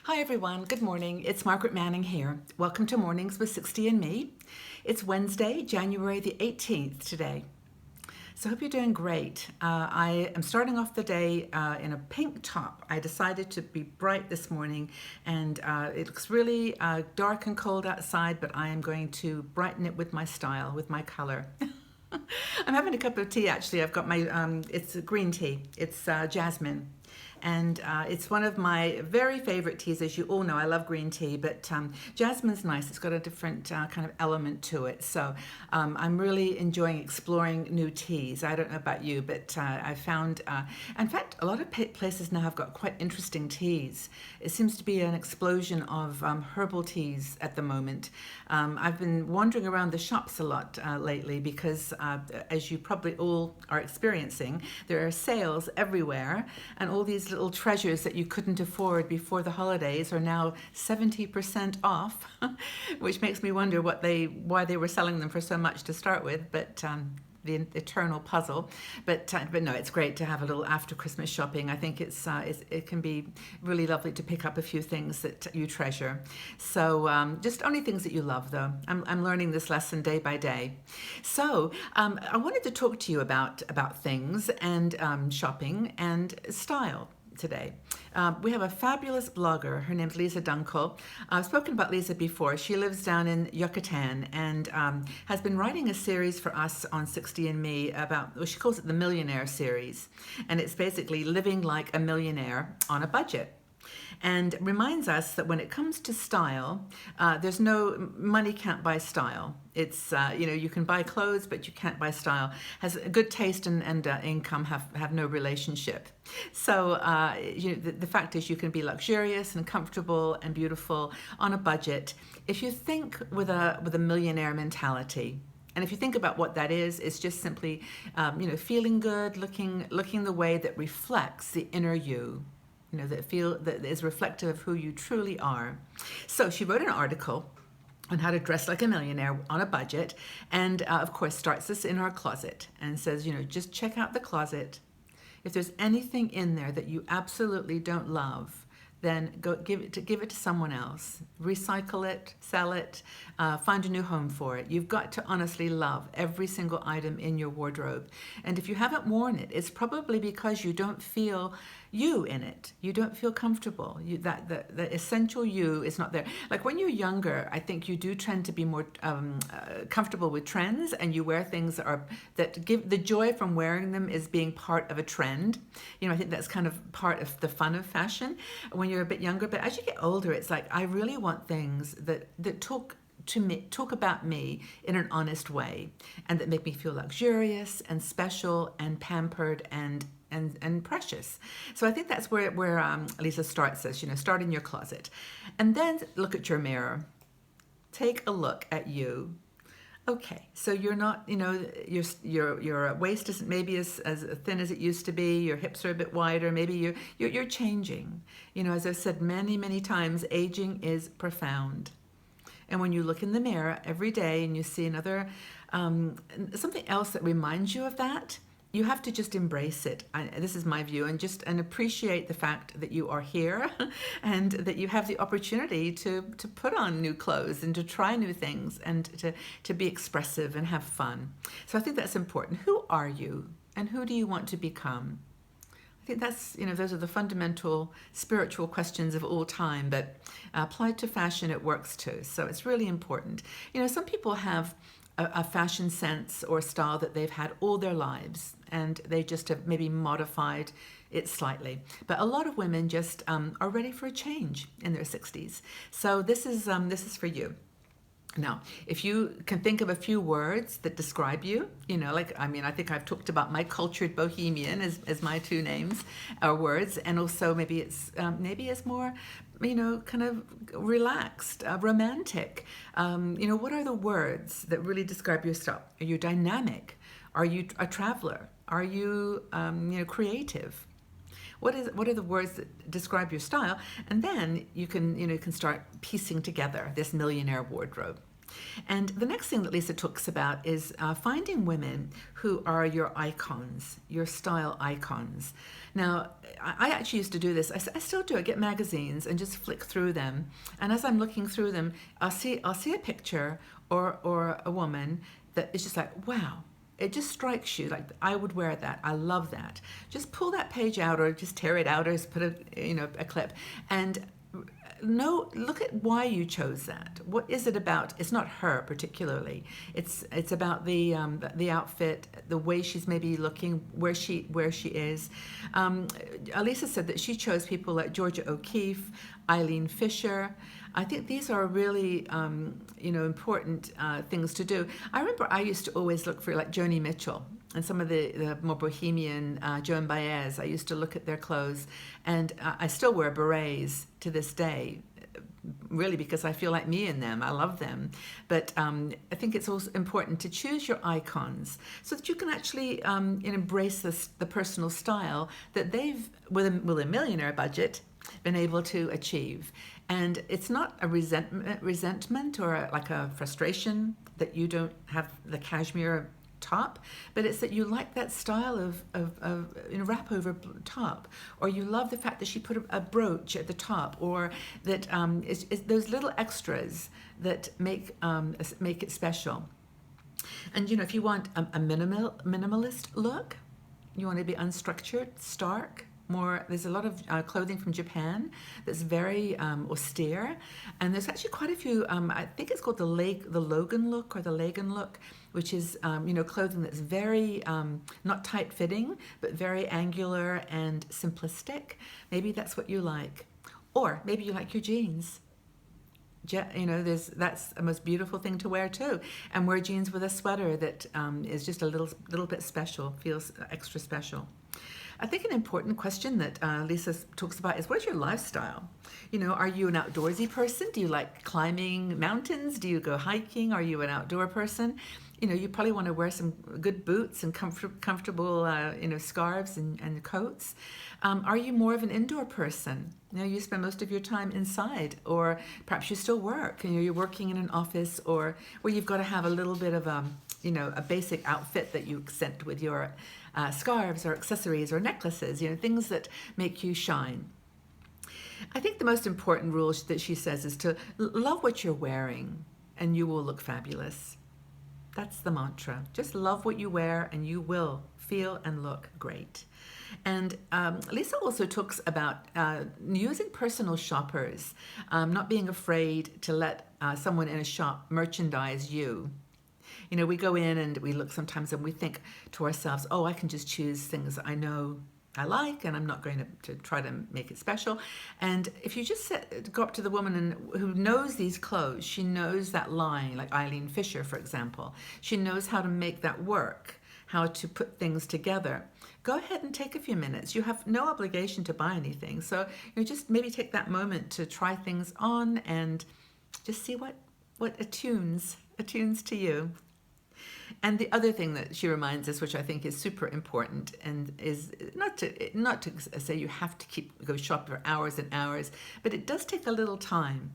Hi everyone, good morning. It's Margaret Manning here. Welcome to Mornings with 60 and Me. It's Wednesday, January the 18th today. So I hope you're doing great. I am starting off the day in a pink top. I decided to be bright this morning and it looks really dark and cold outside, but I am going to brighten it with my style, with my color. I'm having a cup of tea actually. I've got my, it's a green tea. It's jasmine. And it's one of my very favorite teas. As you all know, I love green tea, but jasmine's nice. It's got a different kind of element to it. So I'm really enjoying exploring new teas. I don't know about you, but I found, in fact, a lot of places now have got quite interesting teas. It seems to be an explosion of herbal teas at the moment. I've been wandering around the shops a lot lately because, as you probably all are experiencing, there are sales everywhere, and all these little treasures that you couldn't afford before the holidays are now 70% off, which makes me wonder why they were selling them for so much to start with, but the eternal puzzle. But no, it's great to have a little after Christmas shopping. I think it can be really lovely to pick up a few things that you treasure. So just only things that you love, though. I'm learning this lesson day by day. So I wanted to talk to you about things and shopping and style today. We have a fabulous blogger. Her name's Lisa Dunkel. I've spoken about Lisa before. She lives down in Yucatan and has been writing a series for us on 60 and Me about, well, she calls it the Millionaire series. And it's basically living like a millionaire on a budget. And reminds us that when it comes to style, there's no money can't buy style. It's you can buy clothes, but you can't buy style. Has good taste and income have no relationship. So the fact is, you can be luxurious and comfortable and beautiful on a budget if you think with a millionaire mentality. And if you think about what that is, it's just simply feeling good, looking the way that reflects the inner you. That is reflective of who you truly are. So she wrote an article on how to dress like a millionaire on a budget, and of course starts this in our closet and says, just check out the closet. If there's anything in there that you absolutely don't love, then go give it to someone else. Recycle it, sell it, find a new home for it. You've got to honestly love every single item in your wardrobe. And if you haven't worn it, it's probably because you don't feel you in it. You don't feel comfortable. The essential you is not there. Like when you're younger, I think you do tend to be more comfortable with trends, and you wear things that give the joy from wearing them is being part of a trend. I think that's kind of part of the fun of fashion when you're a bit younger. But as you get older, it's like I really want things that talk about me in an honest way, and that make me feel luxurious and special and pampered and precious. So I think that's where Lisa starts this. Start in your closet, and then look at your mirror. Take a look at you. Okay, so you're not, your waist isn't maybe as thin as it used to be. Your hips are a bit wider. Maybe you're changing. As I've said many times, aging is profound. And when you look in the mirror every day and you see another something else that reminds you of that, you have to just embrace it. This is my view, and appreciate the fact that you are here and that you have the opportunity to put on new clothes and to try new things and to be expressive and have fun. So I think that's important. Who are you and who do you want to become? I think that's, those are the fundamental spiritual questions of all time, but applied to fashion, it works too. So it's really important. Some people have a fashion sense or style that they've had all their lives, and they just have maybe modified it slightly. But a lot of women just are ready for a change in their 60s. So this is for you. Now, if you can think of a few words that describe you, I think I've talked about my cultured bohemian as my two names or words, and also maybe it's more, kind of relaxed, romantic. What are the words that really describe your style? Are you dynamic? Are you a traveler? Are you, creative? What are the words that describe your style? And then you can start piecing together this millionaire wardrobe. And the next thing that Lisa talks about is finding women who are your icons, your style icons. Now, I actually used to do this. I still do. I get magazines and just flick through them. And as I'm looking through them, I'll see a picture or a woman that is just like, wow. It just strikes you like I would wear that. I love that. Just pull that page out, or just tear it out, or just put a clip, and look at why you chose that. What is it about? It's not her particularly. It's about the outfit, the way she's maybe looking, where she is. Alisa said that she chose people like Georgia O'Keeffe, Eileen Fisher. I think these are really important things to do. I remember I used to always look for like Joni Mitchell and some of the more bohemian Joan Baez. I used to look at their clothes, and I still wear berets to this day, really because I feel like me in them. I love them. But I think it's also important to choose your icons so that you can actually embrace the personal style that they've, with a millionaire budget, been able to achieve. And it's not a resentment or like a frustration that you don't have the cashmere top, but it's that you like that style of wrap over top, or you love the fact that she put a brooch at the top, or that it's those little extras that make it special. And if you want a minimalist look, you want to be unstructured, stark. There's a lot of clothing from Japan that's very austere, and there's actually quite a few. I think it's called the Logan look or the Lagan look, which is clothing that's very not tight fitting, but very angular and simplistic. Maybe that's what you like, or maybe you like your jeans. That's the most beautiful thing to wear too, and wear jeans with a sweater that is just a little bit special, feels extra special. I think an important question that Lisa talks about is, what is your lifestyle? Are you an outdoorsy person? Do you like climbing mountains? Do you go hiking? Are you an outdoor person? You probably want to wear some good boots and comfortable, scarves and coats. Are you more of an indoor person? You spend most of your time inside, or perhaps you still work. You're working in an office, or where you've got to have a little bit of a basic outfit that you accent with your scarves or accessories or necklaces, things that make you shine. I think the most important rule that she says is to love what you're wearing, and you will look fabulous. That's the mantra. Just love what you wear, and you will feel and look great. And Lisa also talks about using personal shoppers, not being afraid to let someone in a shop merchandise you. We go in and we look sometimes and we think to ourselves, oh, I can just choose things I know I like, and I'm not going to try to make it special. And if you just go up to the woman who knows these clothes, she knows that line, like Eileen Fisher, for example. She knows how to make that work, how to put things together. Go ahead and take a few minutes. You have no obligation to buy anything. So just maybe take that moment to try things on and just see what attunes to you. And the other thing that she reminds us, which I think is super important, and is not to say you have to go shop for hours and hours, but it does take a little time.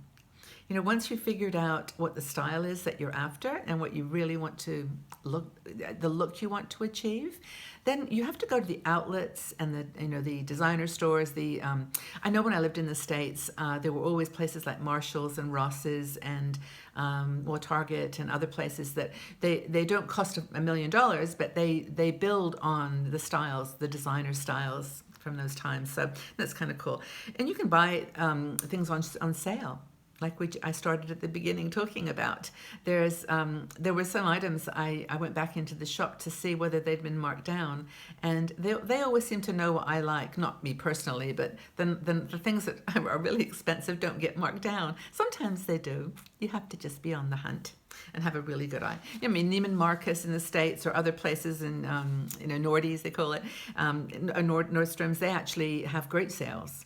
Once you've figured out what the style is that you're after and what you really want to the look you want to achieve, then you have to go to the outlets and the designer stores. I know when I lived in the States, there were always places like Marshall's and Ross's and Target and other places that they don't cost $1 million, but they build on the styles, the designer styles from those times. So that's kind of cool. And you can buy things on sale. Like I started at the beginning talking about. There were some items I went back into the shop to see whether they'd been marked down, and they always seem to know what I like. Not me personally, but the things that are really expensive don't get marked down. Sometimes they do. You have to just be on the hunt and have a really good eye. Neiman Marcus in the States or other places in Nordy's, they call it, Nordstrom's. They actually have great sales.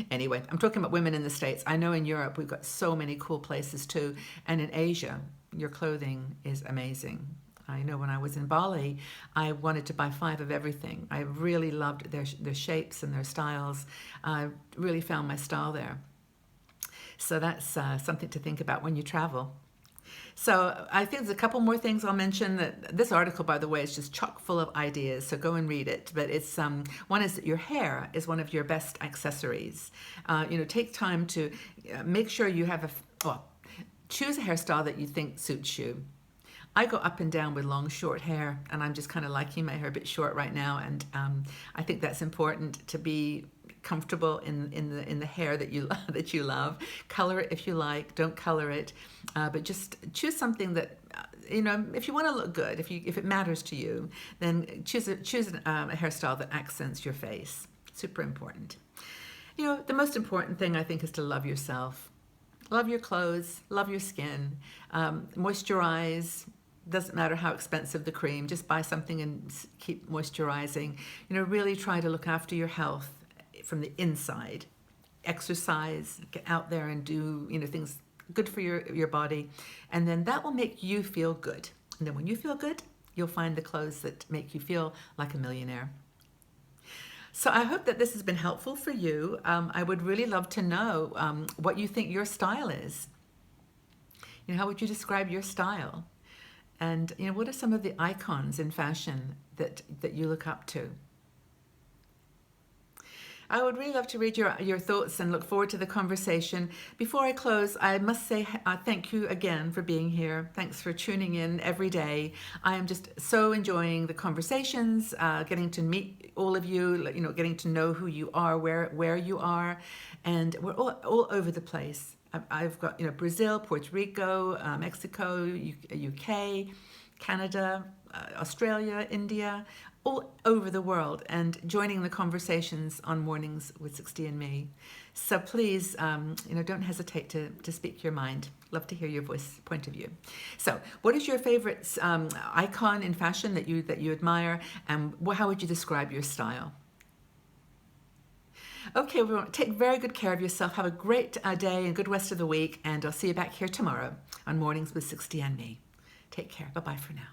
Anyway, I'm talking about women in the States. I know in Europe we've got so many cool places too. And in Asia, your clothing is amazing. I know when I was in Bali, I wanted to buy 5 of everything. I really loved their shapes and their styles. I really found my style there. So that's something to think about when you travel. So I think there's a couple more things I'll mention. That this article, by the way, is just chock full of ideas, so go and read it. But it's one is that your hair is one of your best accessories. Take time to make sure you have choose a hairstyle that you think suits you. I go up and down with long, short hair, and I'm just kind of liking my hair a bit short right now. And I think that's important to be comfortable in the hair that you love. Color it if you like. Don't color it, but just choose something that if you want to look good, if it matters to you, then choose a hairstyle that accents your face. Super important. The most important thing I think is to love yourself. Love your clothes, love your skin, moisturize. Doesn't matter how expensive the cream, just buy something and keep moisturizing. Really try to look after your health from the inside. Exercise, get out there and do things good for your body, and then that will make you feel good. And then when you feel good, you'll find the clothes that make you feel like a millionaire. So I hope that this has been helpful for you. I would really love to know what you think your style is. How would you describe your style? And what are some of the icons in fashion that you look up to? I would really love to read your thoughts and look forward to the conversation. Before I close, I must say thank you again for being here. Thanks for tuning in every day. I am just so enjoying the conversations, getting to meet all of you, getting to know who you are, where you are, and we're all over the place. I've got Brazil, Puerto Rico, Mexico, UK, Canada, Australia, India, all over the world, and joining the conversations on Mornings with 60andMe. So please, don't hesitate to speak your mind. Love to hear your point of view. So, what is your favorite icon in fashion that you admire, and how would you describe your style? Okay, everyone, take very good care of yourself. Have a great day and good rest of the week, and I'll see you back here tomorrow on Mornings with 60andMe. Take care. Bye-bye for now.